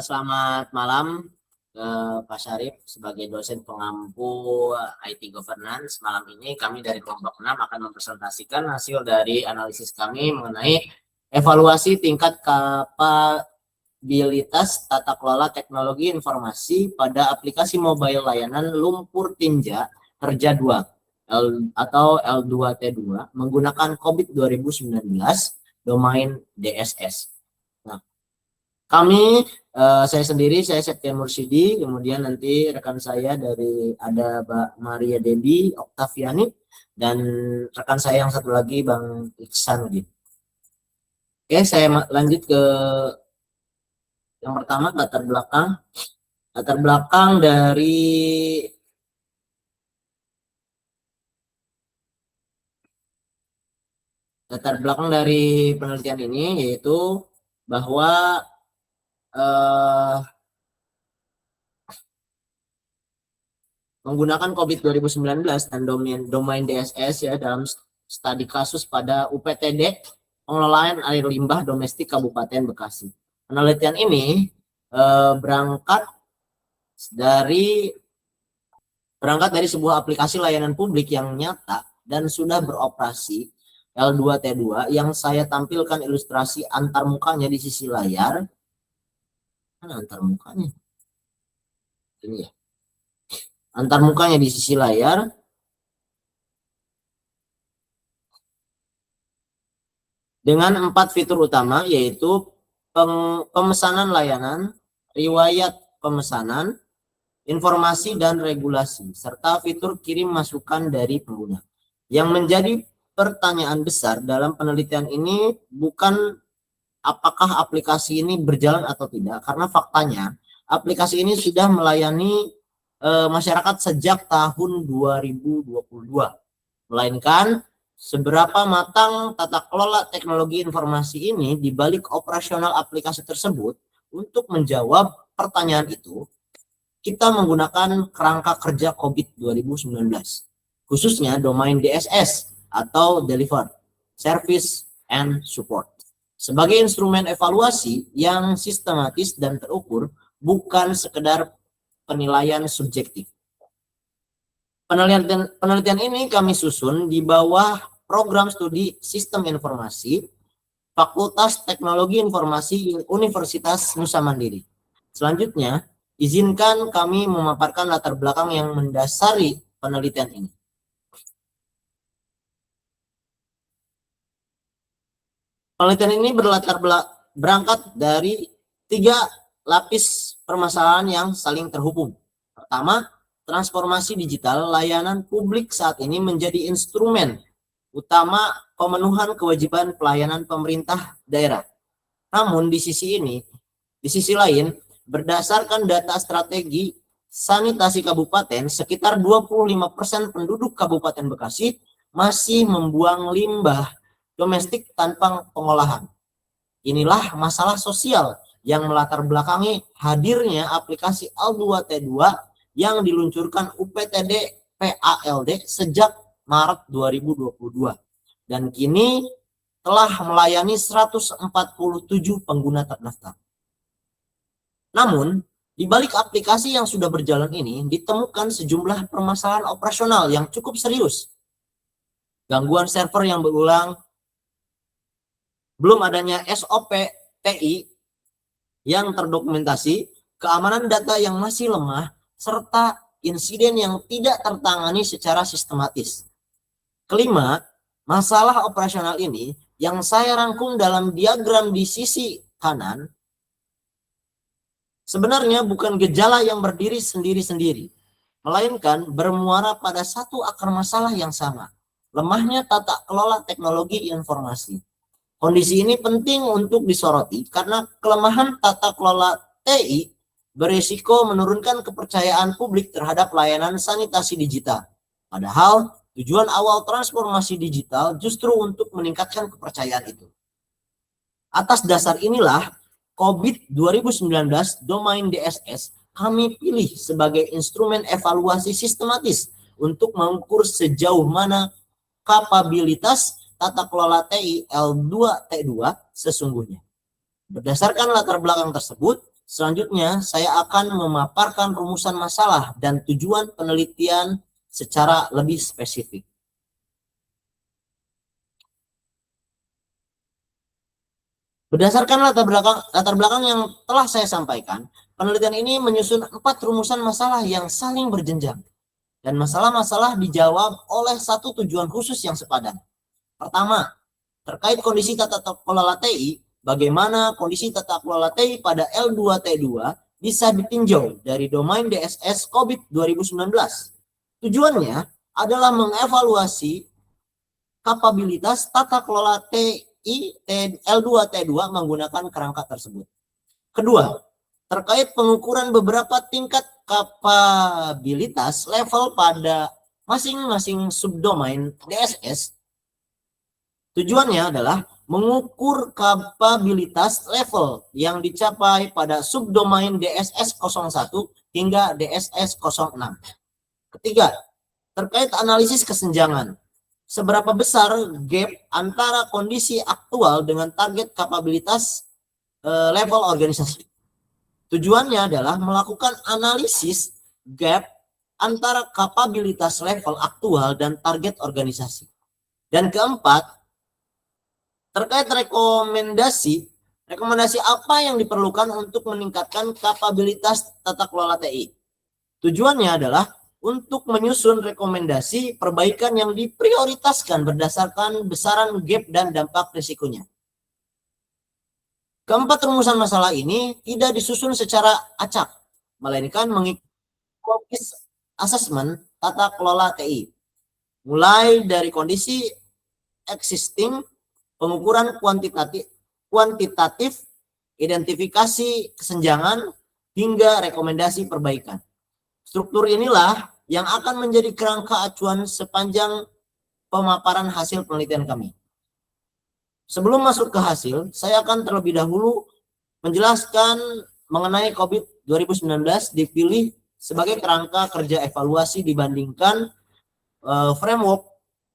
Selamat malam Pak Syarif sebagai dosen pengampu IT Governance. Malam ini kami dari kelompok 6 akan mempresentasikan hasil dari analisis kami mengenai evaluasi tingkat kapabilitas tata kelola teknologi informasi pada aplikasi mobile layanan lumpur tinja kerja 2 atau L2T2 menggunakan COVID 2019 domain DSS. Saya sendiri, saya Septian Mursidi, kemudian nanti rekan saya ada Mbak Maria Debi Oktaviani, dan rekan saya yang satu lagi Bang Iksanuddin. Oke, saya lanjut ke yang pertama, latar belakang dari penelitian ini, yaitu bahwa menggunakan COVID 2019 dan domain DSS ya dalam studi kasus pada UPTD pengelolaan air limbah domestik Kabupaten Bekasi. Penelitian ini berangkat dari sebuah aplikasi layanan publik yang nyata dan sudah beroperasi, L2T2, yang saya tampilkan ilustrasi antar mukanya di sisi layar. Mana antar mukanya? Ini ya. Antar mukanya di sisi layar. Dengan 4 fitur utama, yaitu pemesanan layanan, riwayat pemesanan, informasi dan regulasi, serta fitur kirim masukan dari pengguna. Yang menjadi pertanyaan besar dalam penelitian ini bukan apakah aplikasi ini berjalan atau tidak, karena faktanya aplikasi ini sudah melayani masyarakat sejak tahun 2022, melainkan seberapa matang tata kelola teknologi informasi ini di balik operasional aplikasi tersebut. Untuk menjawab pertanyaan itu, kita menggunakan kerangka kerja COVID 2019, khususnya domain DSS atau Deliver, Service and Support, sebagai instrumen evaluasi yang sistematis dan terukur, bukan sekedar penilaian subjektif. Penelitian ini kami susun di bawah program studi Sistem Informasi Fakultas Teknologi Informasi Universitas Nusa Mandiri. Selanjutnya, izinkan kami memaparkan latar belakang yang mendasari penelitian ini. Penelitian ini berangkat dari 3 lapis permasalahan yang saling terhubung. Pertama, transformasi digital layanan publik saat ini menjadi instrumen utama pemenuhan kewajiban pelayanan pemerintah daerah. Namun di sisi lain, berdasarkan data strategi sanitasi kabupaten, sekitar 25% penduduk Kabupaten Bekasi masih membuang limbah domestik tanpa pengolahan. Inilah masalah sosial yang melatar belakangi hadirnya aplikasi L2T2 yang diluncurkan UPTD PALD sejak Maret 2022 dan kini telah melayani 147 pengguna terdaftar. Namun, di balik aplikasi yang sudah berjalan ini ditemukan sejumlah permasalahan operasional yang cukup serius. Gangguan server yang berulang, belum adanya SOP TI yang terdokumentasi, keamanan data yang masih lemah, serta insiden yang tidak tertangani secara sistematis. Kelima, masalah operasional ini yang saya rangkum dalam diagram di sisi kanan sebenarnya bukan gejala yang berdiri sendiri-sendiri, melainkan bermuara pada satu akar masalah yang sama, lemahnya tata kelola teknologi informasi. Kondisi ini penting untuk disoroti karena kelemahan tata kelola TI berisiko menurunkan kepercayaan publik terhadap layanan sanitasi digital. Padahal tujuan awal transformasi digital justru untuk meningkatkan kepercayaan itu. Atas dasar inilah COVID 2019 domain DSS kami pilih sebagai instrumen evaluasi sistematis untuk mengukur sejauh mana kapabilitas tata kelola TI L2T2 sesungguhnya. Berdasarkan latar belakang tersebut, selanjutnya saya akan memaparkan rumusan masalah dan tujuan penelitian secara lebih spesifik. Berdasarkan latar belakang yang telah saya sampaikan, penelitian ini menyusun 4 rumusan masalah yang saling berjenjang. Dan masalah-masalah dijawab oleh satu tujuan khusus yang sepadan. Pertama, terkait kondisi tata kelola TI, bagaimana kondisi tata kelola TI pada L2T2 bisa ditinjau dari domain DSS COVID 2019. Tujuannya adalah mengevaluasi kapabilitas tata kelola TI L2T2 menggunakan kerangka tersebut. Kedua, terkait pengukuran beberapa tingkat kapabilitas level pada masing-masing subdomain DSS. Tujuannya adalah mengukur kapabilitas level yang dicapai pada subdomain DSS 01 hingga DSS 06. Ketiga, terkait analisis kesenjangan. Seberapa besar gap antara kondisi aktual dengan target kapabilitas level organisasi. Tujuannya adalah melakukan analisis gap antara kapabilitas level aktual dan target organisasi. Dan keempat, terkait rekomendasi apa yang diperlukan untuk meningkatkan kapabilitas tata kelola TI. Tujuannya adalah untuk menyusun rekomendasi perbaikan yang diprioritaskan berdasarkan besaran gap dan dampak risikonya. Keempat rumusan masalah ini tidak disusun secara acak, melainkan mengikuti asesmen tata kelola TI. Mulai dari kondisi existing, pengukuran kuantitatif, identifikasi kesenjangan, hingga rekomendasi perbaikan. Struktur inilah yang akan menjadi kerangka acuan sepanjang pemaparan hasil penelitian kami. Sebelum masuk ke hasil, saya akan terlebih dahulu menjelaskan mengenai COVID 2019 dipilih sebagai kerangka kerja evaluasi dibandingkan framework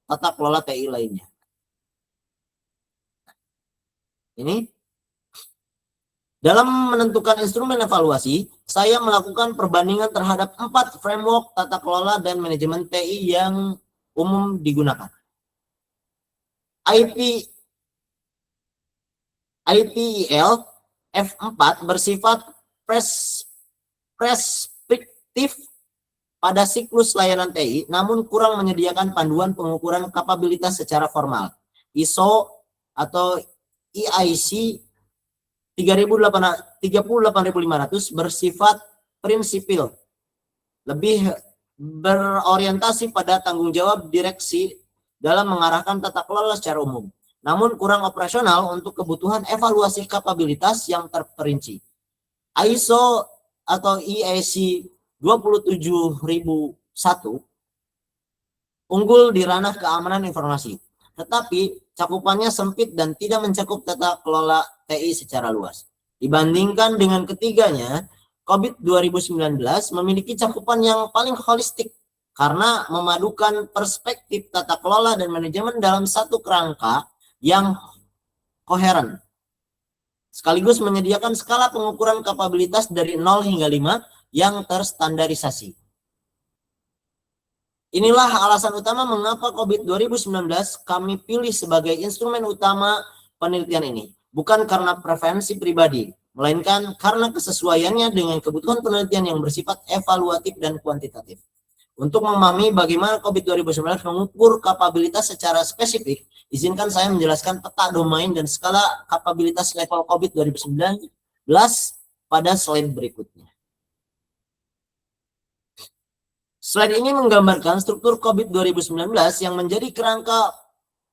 tata kelola TI lainnya. Ini dalam menentukan instrumen evaluasi, saya melakukan perbandingan terhadap 4 framework tata kelola dan manajemen TI yang umum digunakan. ITIL F4 bersifat preskriptif pada siklus layanan TI, namun kurang menyediakan panduan pengukuran kapabilitas secara formal. ISO atau EIC 38500 bersifat prinsipil, lebih berorientasi pada tanggung jawab direksi dalam mengarahkan tata kelola secara umum, namun kurang operasional untuk kebutuhan evaluasi kapabilitas yang terperinci. ISO atau EIC 27001 unggul di ranah keamanan informasi, tetapi cakupannya sempit dan tidak mencakup tata kelola TI secara luas. Dibandingkan dengan ketiganya, COVID 2019 memiliki cakupan yang paling holistik karena memadukan perspektif tata kelola dan manajemen dalam satu kerangka yang koheren, sekaligus menyediakan skala pengukuran kapabilitas dari 0 hingga 5 yang terstandarisasi. Inilah alasan utama mengapa COVID 2019 kami pilih sebagai instrumen utama penelitian ini. Bukan karena preferensi pribadi, melainkan karena kesesuaiannya dengan kebutuhan penelitian yang bersifat evaluatif dan kuantitatif. Untuk memahami bagaimana COVID 2019 mengukur kapabilitas secara spesifik, izinkan saya menjelaskan peta domain dan skala kapabilitas level COVID 2019 pada slide berikutnya. Slide ini menggambarkan struktur COVID 2019 yang menjadi kerangka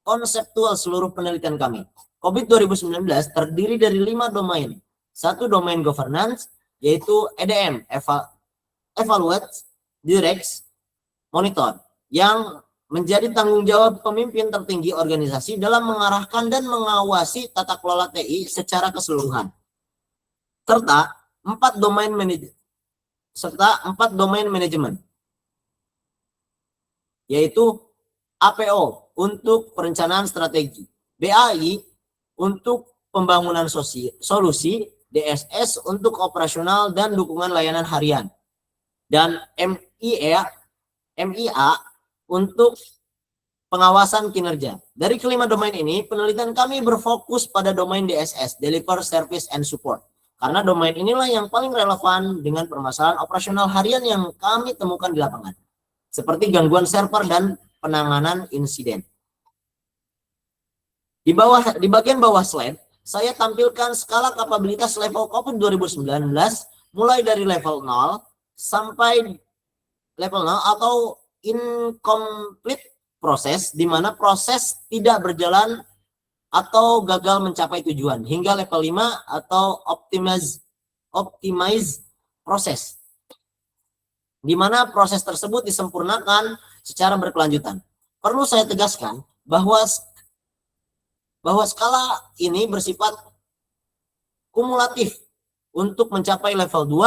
konseptual seluruh penelitian kami. COVID 2019 terdiri dari 5 domain. Satu domain governance, yaitu EDM, evaluate, direct, monitor, yang menjadi tanggung jawab pemimpin tertinggi organisasi dalam mengarahkan dan mengawasi tata kelola TI secara keseluruhan. Serta 4 domain manajemen, yaitu APO untuk perencanaan strategi, BAI untuk pembangunan solusi DSS untuk operasional dan dukungan layanan harian, dan MIA untuk pengawasan kinerja. Dari kelima domain ini, penelitian kami berfokus pada domain DSS, Deliver Service and Support, karena domain inilah yang paling relevan dengan permasalahan operasional harian yang kami temukan di lapangan, seperti gangguan server dan penanganan insiden. Di bagian bawah slide, saya tampilkan skala kapabilitas level COVID 2019 mulai dari level 0 sampai level 0 atau incomplete proses, di mana proses tidak berjalan atau gagal mencapai tujuan, hingga level 5 atau optimize proses, di mana proses tersebut disempurnakan secara berkelanjutan. Perlu saya tegaskan bahwa skala ini bersifat kumulatif. Untuk mencapai level 2,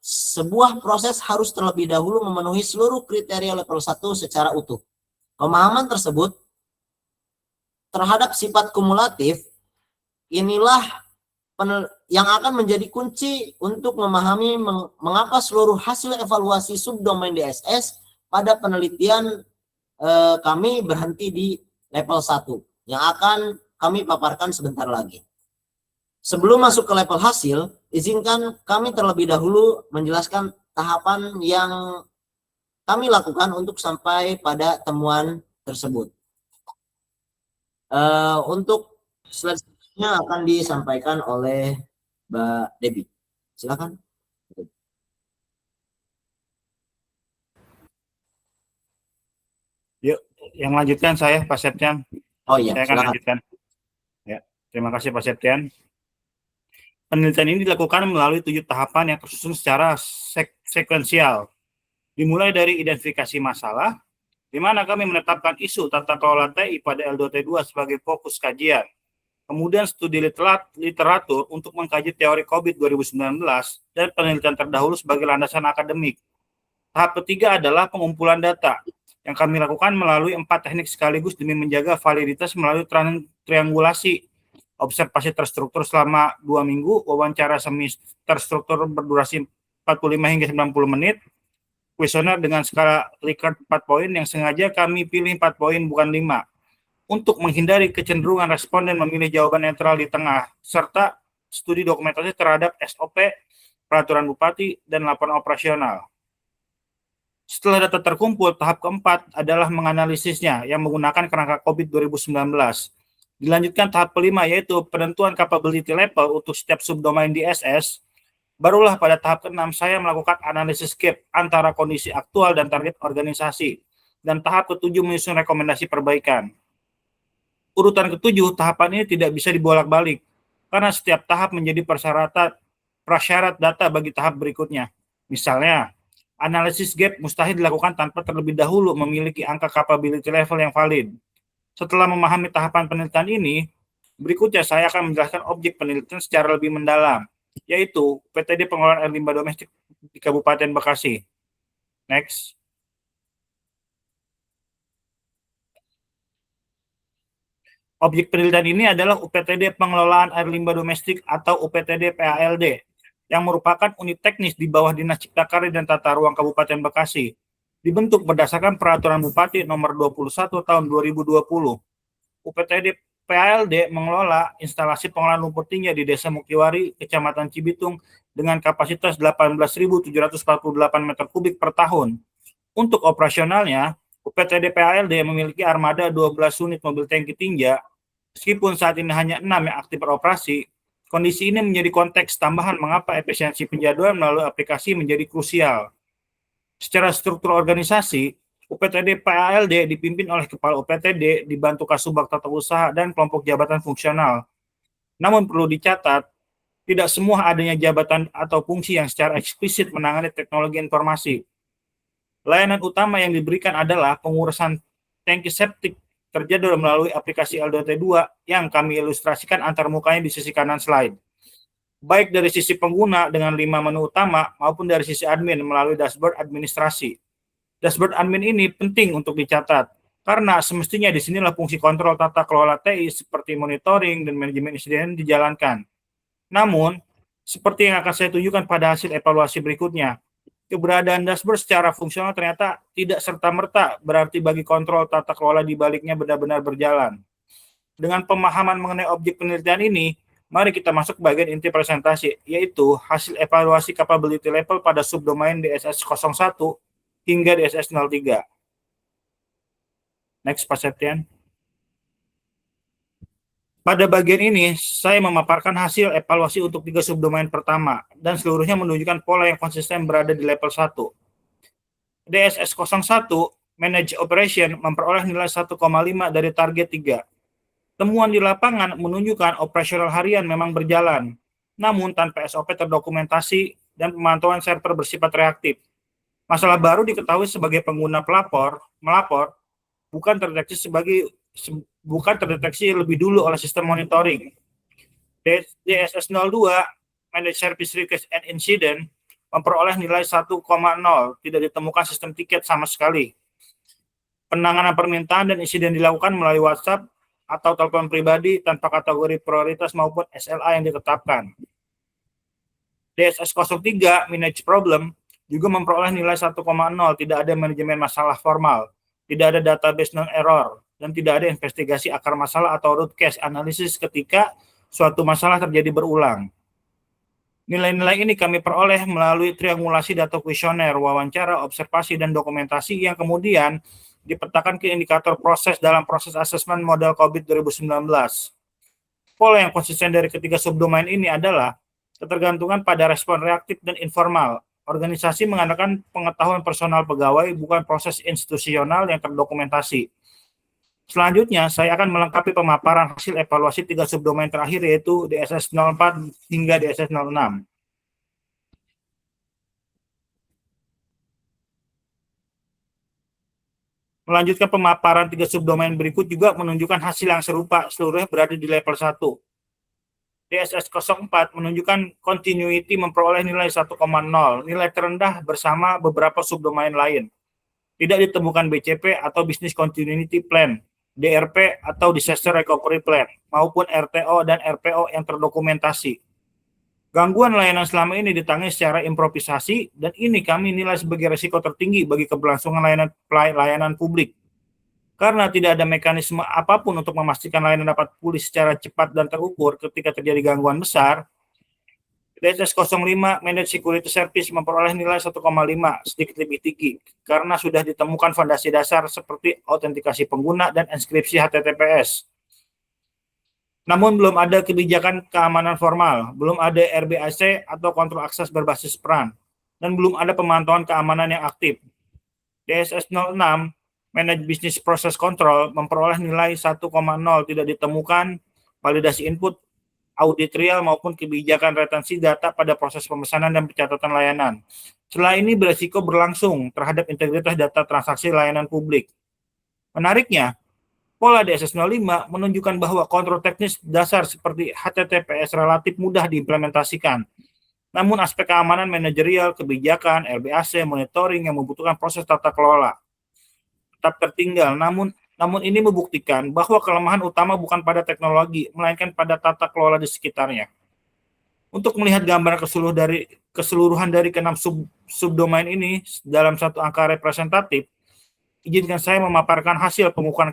sebuah proses harus terlebih dahulu memenuhi seluruh kriteria level 1 secara utuh. Pemahaman tersebut terhadap sifat kumulatif inilah yang akan menjadi kunci untuk memahami mengapa seluruh hasil evaluasi subdomain DSS pada penelitian kami berhenti di level 1 yang akan kami paparkan sebentar lagi. Sebelum masuk ke level hasil, izinkan kami terlebih dahulu menjelaskan tahapan yang kami lakukan untuk sampai pada temuan tersebut. Untuk selanjutnya akan disampaikan oleh Mbak Debbie. Silakan. Yuk, yang lanjutkan saya, Pak Septian. Oh iya, saya akan silakan. lanjutkan. Ya, terima kasih Pak Septian. Penelitian ini dilakukan melalui 7 tahapan yang tersusun secara sekuensial. Dimulai dari identifikasi masalah, di mana kami menetapkan isu tata kelola TI pada L2T2 sebagai fokus kajian. Kemudian studi literatur untuk mengkaji teori COVID 2019 dan penelitian terdahulu sebagai landasan akademik. Tahap ketiga adalah pengumpulan data yang kami lakukan melalui 4 teknik sekaligus demi menjaga validitas melalui triangulasi, observasi terstruktur selama 2 minggu, wawancara semi terstruktur berdurasi 45 hingga 90 menit, kuesioner dengan skala Likert 4 poin yang sengaja kami pilih 4 poin bukan 5, untuk menghindari kecenderungan responden memilih jawaban netral di tengah, serta studi dokumentasi terhadap SOP, peraturan bupati, dan laporan operasional. Setelah data terkumpul, tahap keempat adalah menganalisisnya yang menggunakan kerangka COVID 2019. Dilanjutkan tahap kelima, yaitu penentuan capability level untuk setiap subdomain DSS. Barulah pada tahap keenam saya melakukan analisis gap antara kondisi aktual dan target organisasi. Dan tahap ketujuh menyusun rekomendasi perbaikan. Urutan ketujuh, tahapan ini tidak bisa dibolak-balik, karena setiap tahap menjadi prasyarat data bagi tahap berikutnya. Misalnya, analisis gap mustahil dilakukan tanpa terlebih dahulu memiliki angka capability level yang valid. Setelah memahami tahapan penelitian ini, berikutnya saya akan menjelaskan objek penelitian secara lebih mendalam, yaitu PTD pengelolaan air limbah domestik di Kabupaten Bekasi. Next. Objek penelitian ini adalah UPTD pengelolaan air limbah domestik atau UPTD PALD, yang merupakan unit teknis di bawah Dinas Cipta Karya dan Tata Ruang Kabupaten Bekasi, dibentuk berdasarkan Peraturan Bupati Nomor 21 Tahun 2020. UPTD PALD mengelola instalasi pengolahan lumpur tinja di Desa Mukiwari, Kecamatan Cibitung, dengan kapasitas 18.748 meter kubik per tahun. Untuk operasionalnya, UPTD PALD memiliki armada 12 unit mobil tangki tinja. Meskipun saat ini hanya 6 yang aktif beroperasi, kondisi ini menjadi konteks tambahan mengapa efisiensi penjadwalan melalui aplikasi menjadi krusial. Secara struktur organisasi, UPTD PALD dipimpin oleh Kepala UPTD, dibantu Kasubag Tata Usaha dan kelompok jabatan fungsional. Namun perlu dicatat, tidak semua adanya jabatan atau fungsi yang secara eksplisit menangani teknologi informasi. Layanan utama yang diberikan adalah pengurusan tangki septik terjadwal melalui aplikasi L2T2 yang kami ilustrasikan antar mukanya di sisi kanan slide. Baik dari sisi pengguna dengan 5 menu utama maupun dari sisi admin melalui dashboard administrasi. Dashboard admin ini penting untuk dicatat. Karena semestinya di sinilah fungsi kontrol tata kelola TI seperti monitoring dan manajemen insiden dijalankan. Namun, seperti yang akan saya tunjukkan pada hasil evaluasi berikutnya, keberadaan dashboard secara fungsional ternyata tidak serta-merta berarti bagi kontrol tata kelola di baliknya benar-benar berjalan. Dengan pemahaman mengenai objek penelitian ini, mari kita masuk ke bagian inti presentasi, yaitu hasil evaluasi capability level pada subdomain DSS 01 hingga DSS 03. Next, Pak Septian. Pada bagian ini, saya memaparkan hasil evaluasi untuk 3 subdomain pertama, dan seluruhnya menunjukkan pola yang konsisten berada di level 1. DSS 01, Manage Operation, memperoleh nilai 1,5 dari target 3. Temuan di lapangan menunjukkan operasional harian memang berjalan, namun tanpa SOP terdokumentasi dan pemantauan server bersifat reaktif. Masalah baru diketahui sebagai pengguna melapor, bukan terdeteksi lebih dulu oleh sistem monitoring. DSS 02, Managed Service Request and Incident, memperoleh nilai 1,0, tidak ditemukan sistem tiket sama sekali. Penanganan permintaan dan insiden dilakukan melalui WhatsApp atau telepon pribadi tanpa kategori prioritas maupun SLA yang ditetapkan. DSS 03, Manage Problem, juga memperoleh nilai 1,0, tidak ada manajemen masalah formal, tidak ada database non-error, dan tidak ada investigasi akar masalah atau root cause analysis ketika suatu masalah terjadi berulang. Nilai-nilai ini kami peroleh melalui triangulasi data kuesioner, wawancara, observasi, dan dokumentasi yang kemudian dipetakan ke indikator proses dalam proses asesmen model COVID 2019. Pola yang konsisten dari ketiga subdomain ini adalah ketergantungan pada respon reaktif dan informal. Organisasi mengandalkan pengetahuan personal pegawai, bukan proses institusional yang terdokumentasi. Selanjutnya, saya akan melengkapi pemaparan hasil evaluasi 3 subdomain terakhir, yaitu DSS 04 hingga DSS 06. Melanjutkan pemaparan 3 subdomain berikut juga menunjukkan hasil yang serupa, seluruhnya berada di level 1. DSS 04 menunjukkan continuity memperoleh nilai 1,0, nilai terendah bersama beberapa subdomain lain. Tidak ditemukan BCP atau Business Continuity Plan, DRP atau Disaster Recovery Plan, maupun RTO dan RPO yang terdokumentasi. Gangguan layanan selama ini ditangani secara improvisasi, dan ini kami nilai sebagai risiko tertinggi bagi keberlangsungan layanan publik. Karena tidak ada mekanisme apapun untuk memastikan layanan dapat pulih secara cepat dan terukur ketika terjadi gangguan besar, DSS 05 Managed Security Service memperoleh nilai 1,5, sedikit lebih tinggi, karena sudah ditemukan fondasi dasar seperti autentikasi pengguna dan inskripsi HTTPS. Namun belum ada kebijakan keamanan formal, belum ada RBAC atau kontrol akses berbasis peran, dan belum ada pemantauan keamanan yang aktif. DSS 06, Managed Business Process Control, memperoleh nilai 1,0, tidak ditemukan validasi input, audit real maupun kebijakan retensi data pada proses pemesanan dan pencatatan layanan. Setelah ini berisiko berlangsung terhadap integritas data transaksi layanan publik. Menariknya, pola DSS 05 menunjukkan bahwa kontrol teknis dasar seperti HTTPS relatif mudah diimplementasikan. Namun aspek keamanan manajerial, kebijakan, RBAC, monitoring yang membutuhkan proses tata kelola tetap tertinggal. Namun ini membuktikan bahwa kelemahan utama bukan pada teknologi, melainkan pada tata kelola di sekitarnya. Untuk melihat gambaran keseluruhan dari ke-6 subdomain ini dalam satu angka representatif, izinkan saya memaparkan hasil pengukuran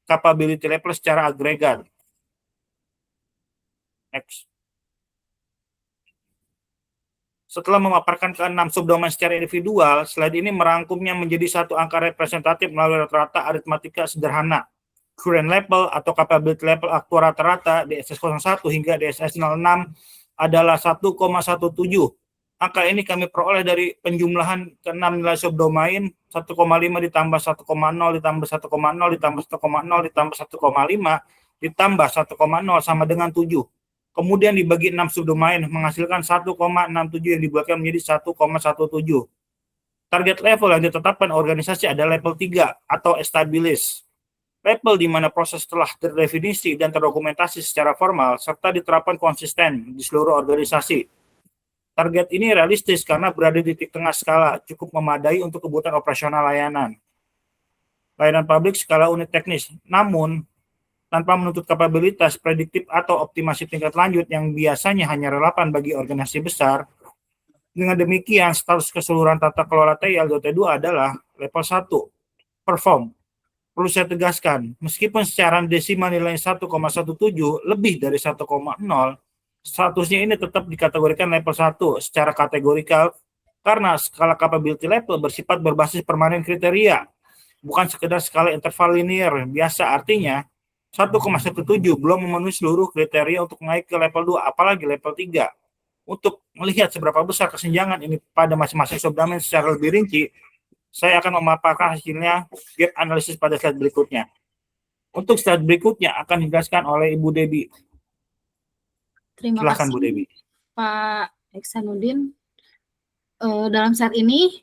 capability level secara agregat. Next. Setelah memaparkan ke-6 subdomain secara individual, slide ini merangkumnya menjadi satu angka representatif melalui rata-rata aritmatika sederhana. Current level atau capability level aktual rata-rata DSS 01 hingga DSS 06 adalah 1,17. Angka ini kami peroleh dari penjumlahan ke-6 nilai subdomain, 1,5 ditambah 1,0 ditambah 1,0 ditambah 1,0 ditambah 1,5 ditambah 1,0 sama dengan 7. Kemudian dibagi 6 subdomain menghasilkan 1,67 yang dibuatkan menjadi 1,17. Target level yang ditetapkan organisasi adalah level 3 atau established. Level di mana proses telah terdefinisi dan terdokumentasi secara formal serta diterapkan konsisten di seluruh organisasi. Target ini realistis karena berada di titik tengah skala, cukup memadai untuk kebutuhan operasional layanan. layanan publik skala unit teknis. Namun, tanpa menuntut kapabilitas prediktif atau optimasi tingkat lanjut yang biasanya hanya relevan bagi organisasi besar. Dengan demikian, status keseluruhan tata kelola TI Algo T2 adalah level 1, perform. Perlu saya tegaskan, meskipun secara desimal nilai 1,17 lebih dari 1,0, statusnya ini tetap dikategorikan level 1 secara kategorikal karena skala capability level bersifat berbasis permanen kriteria, bukan sekedar skala interval linear biasa. Artinya, 1,17 belum memenuhi seluruh kriteria untuk naik ke level 2, apalagi level 3. Untuk melihat seberapa besar kesenjangan ini pada masing-masing subdomain secara lebih rinci, saya akan memaparkan hasilnya gap analisis pada slide berikutnya. Untuk slide berikutnya akan dijelaskan oleh Ibu Debi. Terima Silakan kasih, Bu Debi. Pak Iksanuddin. Dalam slide ini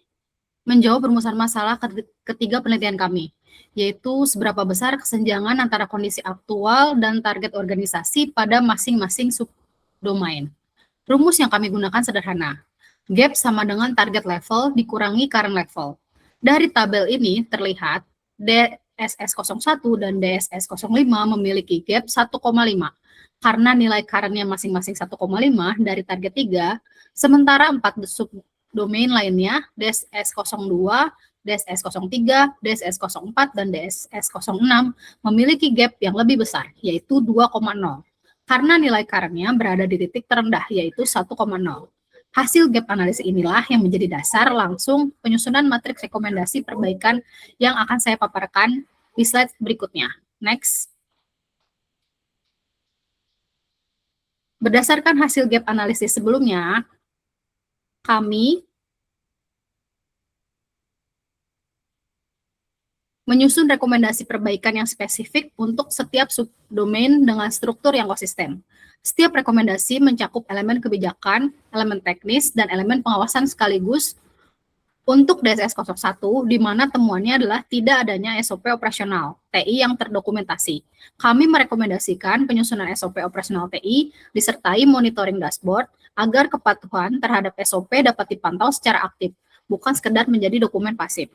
menjawab perumusan masalah ketiga penelitian kami, yaitu seberapa besar kesenjangan antara kondisi aktual dan target organisasi pada masing-masing subdomain. Rumus yang kami gunakan sederhana. Gap sama dengan target level dikurangi current level. Dari tabel ini terlihat DSS01 dan DSS05 memiliki gap 1,5 karena nilai current-nya masing-masing 1,5 dari target 3, sementara 4 subdomain lainnya DSS02, DSS03, DSS04, dan DSS06 memiliki gap yang lebih besar, yaitu 2,0. Karena nilai current-nya berada di titik terendah, yaitu 1,0. Hasil gap analisis inilah yang menjadi dasar langsung penyusunan matriks rekomendasi perbaikan yang akan saya paparkan di slide berikutnya. Next. Berdasarkan hasil gap analisis sebelumnya, kami menyusun rekomendasi perbaikan yang spesifik untuk setiap subdomain dengan struktur yang konsisten. Setiap rekomendasi mencakup elemen kebijakan, elemen teknis, dan elemen pengawasan sekaligus. Untuk DSS01, di mana temuannya adalah tidak adanya SOP operasional TI yang terdokumentasi. Kami merekomendasikan penyusunan SOP operasional TI disertai monitoring dashboard agar kepatuhan terhadap SOP dapat dipantau secara aktif, bukan sekedar menjadi dokumen pasif.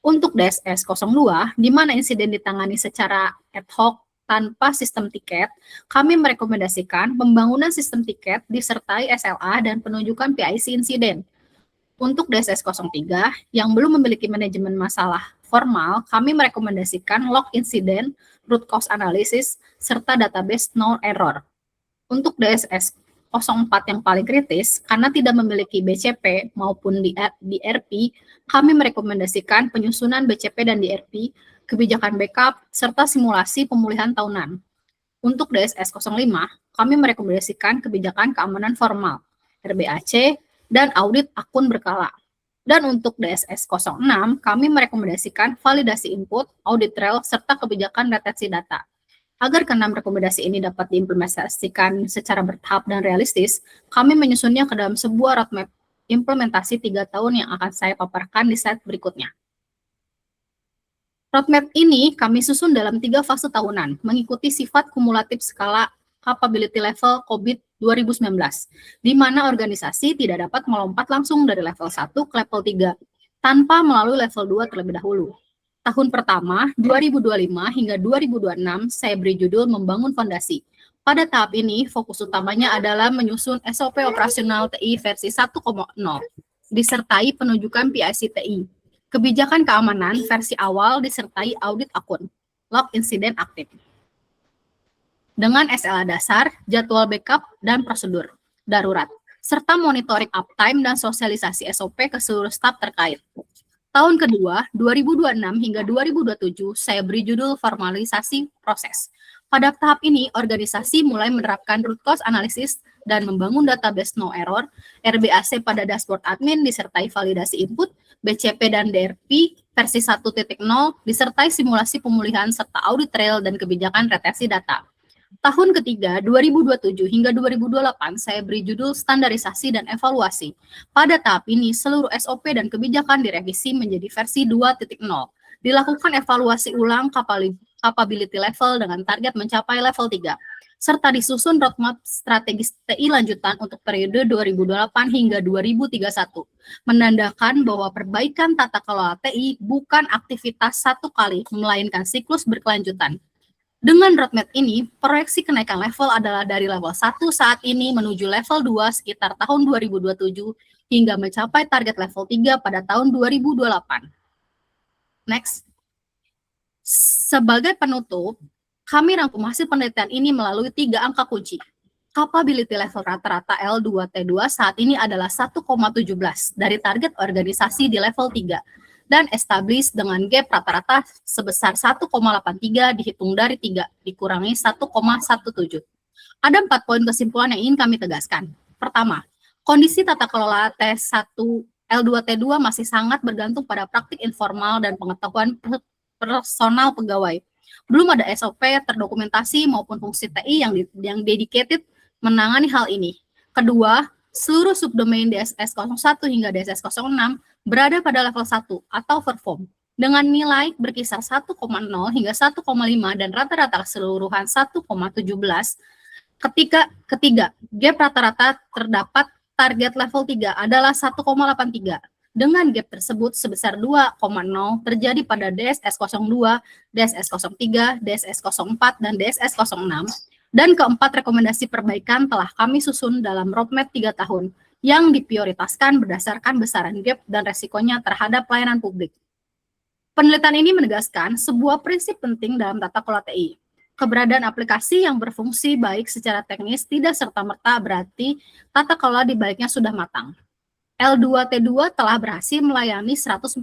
Untuk DSS02, di mana insiden ditangani secara ad hoc tanpa sistem tiket, kami merekomendasikan pembangunan sistem tiket disertai SLA dan penunjukan PIC insiden. Untuk DSS03, yang belum memiliki manajemen masalah formal, kami merekomendasikan log insiden, root cause analysis, serta database no error. Untuk DSS04 yang paling kritis, karena tidak memiliki BCP maupun DRP, kami merekomendasikan penyusunan BCP dan DRP, kebijakan backup, serta simulasi pemulihan tahunan. Untuk DSS05, kami merekomendasikan kebijakan keamanan formal, RBAC, dan audit akun berkala. Dan untuk DSS06, kami merekomendasikan validasi input, audit trail, serta kebijakan retensi data. Agar keenam rekomendasi ini dapat diimplementasikan secara bertahap dan realistis, kami menyusunnya ke dalam sebuah roadmap implementasi 3 tahun yang akan saya paparkan di slide berikutnya. Roadmap ini kami susun dalam 3 fase tahunan, mengikuti sifat kumulatif skala capability level COVID 2019, di mana organisasi tidak dapat melompat langsung dari level 1 ke level 3, tanpa melalui level 2 terlebih dahulu. Tahun pertama, 2025 hingga 2026, saya beri judul Membangun Fondasi. Pada tahap ini, fokus utamanya adalah menyusun SOP operasional TI versi 1.0, disertai penunjukan PIC TI. Kebijakan keamanan versi awal disertai audit akun, log insiden aktif. Dengan SLA dasar, jadwal backup, dan prosedur darurat, serta monitoring uptime dan sosialisasi SOP ke seluruh staf terkait. Tahun kedua, 2026 hingga 2027, saya beri judul formalisasi proses. Pada tahap ini, organisasi mulai menerapkan root cause analysis dan membangun database no error, RBAC pada dashboard admin disertai validasi input, BCP dan DRP versi 1.0 disertai simulasi pemulihan serta audit trail dan kebijakan retensi data. Tahun ketiga, 2027 hingga 2028, saya beri judul standarisasi dan evaluasi. Pada tahap ini, seluruh SOP dan kebijakan direvisi menjadi versi 2.0. Dilakukan evaluasi ulang capability level dengan target mencapai level 3. serta disusun roadmap strategis TI lanjutan untuk periode 2028 hingga 2031, menandakan bahwa perbaikan tata kelola TI bukan aktivitas satu kali, melainkan siklus berkelanjutan. Dengan roadmap ini, proyeksi kenaikan level adalah dari level 1 saat ini menuju level 2 sekitar tahun 2027 hingga mencapai target level 3 pada tahun 2028. Next. Sebagai penutup, kami rangkum hasil penelitian ini melalui 3 angka kunci. Capability level rata-rata L2T2 saat ini adalah 1,17 dari target organisasi di level 3 dan establish dengan gap rata-rata sebesar 1,83 dihitung dari 3 dikurangi 1,17. Ada 4 poin kesimpulan yang ingin kami tegaskan. Pertama, kondisi tata kelola T1 L2T2 masih sangat bergantung pada praktik informal dan pengetahuan personal pegawai. Belum ada SOP terdokumentasi maupun fungsi TI yang dedicated menangani hal ini. Kedua, seluruh subdomain DSS 01 hingga DSS 06 berada pada level 1 atau perform dengan nilai berkisar 1,0 hingga 1,5 dan rata-rata keseluruhan 1,17. Ketiga, gap rata-rata terdapat target level 3 adalah 1,83. Dengan gap tersebut sebesar 2,0 terjadi pada DSS 02, DSS 03, DSS 04, dan DSS 06. Dan keempat, rekomendasi perbaikan telah kami susun dalam roadmap 3 tahun yang diprioritaskan berdasarkan besaran gap dan resikonya terhadap pelayanan publik. Penelitian ini menegaskan sebuah prinsip penting dalam tata kelola TI. Keberadaan aplikasi yang berfungsi baik secara teknis tidak serta-merta berarti tata kelola di baliknya sudah matang. L2T2 telah berhasil melayani 147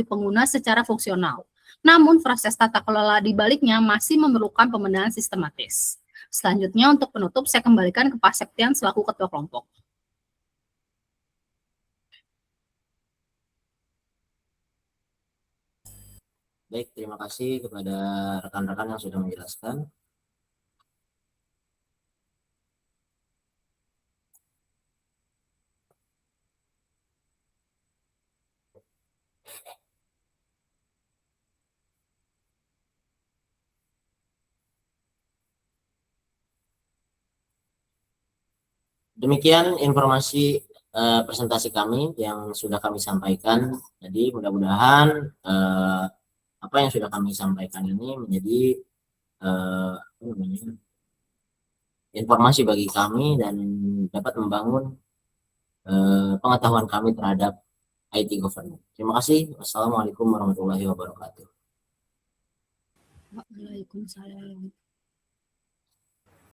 pengguna secara fungsional. Namun proses tata kelola di baliknya masih memerlukan pembenahan sistematis. Selanjutnya untuk penutup saya kembalikan ke Pak Septian selaku Ketua Kelompok. Baik, terima kasih kepada rekan-rekan yang sudah menjelaskan. Demikian informasi presentasi kami yang sudah kami sampaikan. Jadi mudah-mudahan apa yang sudah kami sampaikan ini menjadi informasi bagi kami dan dapat membangun pengetahuan kami terhadap IT government. Terima kasih. Wassalamualaikum warahmatullahi wabarakatuh. Waalaikumsalam.